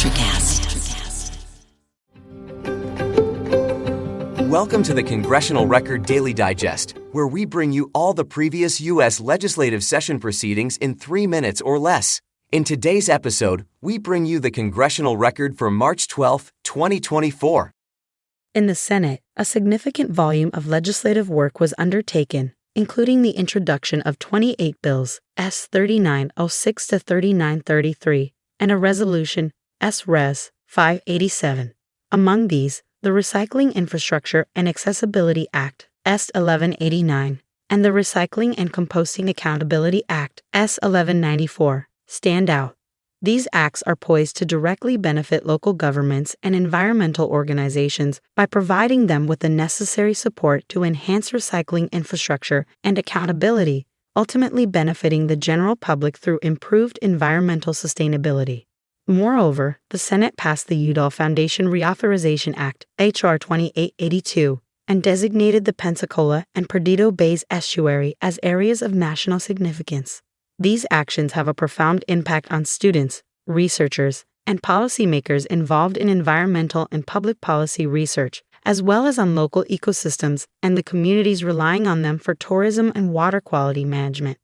ElectraCast. Welcome to the Congressional Record Daily Digest, where we bring you all the previous U.S. legislative session proceedings in 3 minutes or less. In today's episode, we bring you the Congressional Record for March 12, 2024. In the Senate, a significant volume of legislative work was undertaken, including the introduction of 28 bills, S. 3906 to 3933, and a resolution, S. Res. 587. Among these, the Recycling Infrastructure and Accessibility Act, S. 1189, and the Recycling and Composting Accountability Act, S. 1194, stand out. These acts are poised to directly benefit local governments and environmental organizations by providing them with the necessary support to enhance recycling infrastructure and accountability, ultimately benefiting the general public through improved environmental sustainability. Moreover, the Senate passed the Udall Foundation Reauthorization Act, H.R. 2882, and designated the Pensacola and Perdido Bays Estuary as areas of national significance. These actions have a profound impact on students, researchers, and policymakers involved in environmental and public policy research, as well as on local ecosystems and the communities relying on them for tourism and water quality management.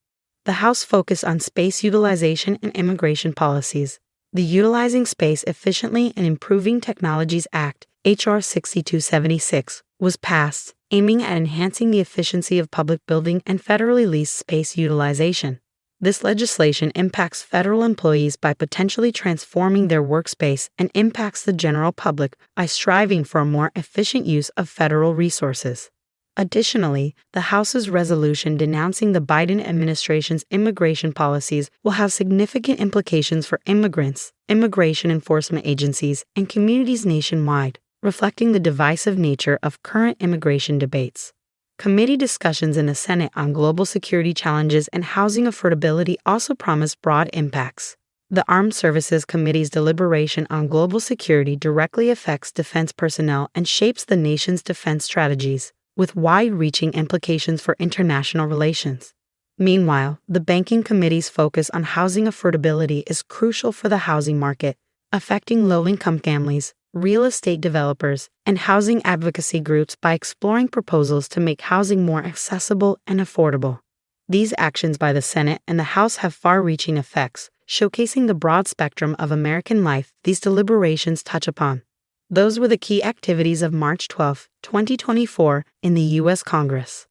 The House focused on space utilization and immigration policies. The Utilizing Space Efficiently and Improving Technologies Act, H.R. 6276, was passed, aiming at enhancing the efficiency of public building and federally leased space utilization. This legislation impacts federal employees by potentially transforming their workspace and impacts the general public by striving for a more efficient use of federal resources. Additionally, the House's resolution denouncing the Biden administration's immigration policies will have significant implications for immigrants, immigration enforcement agencies, and communities nationwide, reflecting the divisive nature of current immigration debates. Committee discussions in the Senate on global security challenges and housing affordability also promise broad impacts. The Armed Services Committee's deliberation on global security directly affects defense personnel and shapes the nation's defense strategies, with wide-reaching implications for international relations. Meanwhile, the Banking Committee's focus on housing affordability is crucial for the housing market, affecting low-income families, real estate developers, and housing advocacy groups by exploring proposals to make housing more accessible and affordable. These actions by the Senate and the House have far-reaching effects, showcasing the broad spectrum of American life these deliberations touch upon. Those were the key activities of March 12, 2024, in the U.S. Congress.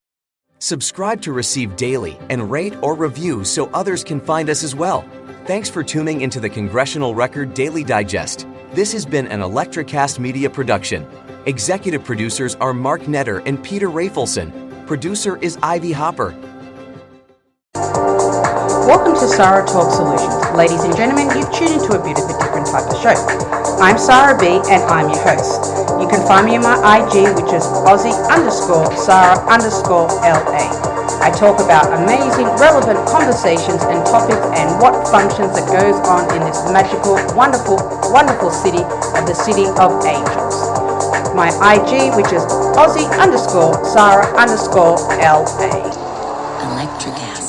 Subscribe to receive daily and rate or review so others can find us as well. Thanks for tuning into the Congressional Record Daily Digest. This has been an ElectraCast Media production. Executive producers are Mark Netter and Peter Rafelson. Producer is Ivy Hopper. Welcome to Sarah Talk Solutions. Ladies and gentlemen, you've tuned into a bit of a different type of show. I'm Sarah B and I'm your host. You can find me on my IG, which is Aussie_Sarah_LA. I talk about amazing, relevant conversations and topics and what functions that goes on in this magical, wonderful, wonderful city of the City of Angels. My IG, which is Aussie_Sarah_LA. ElectraCast.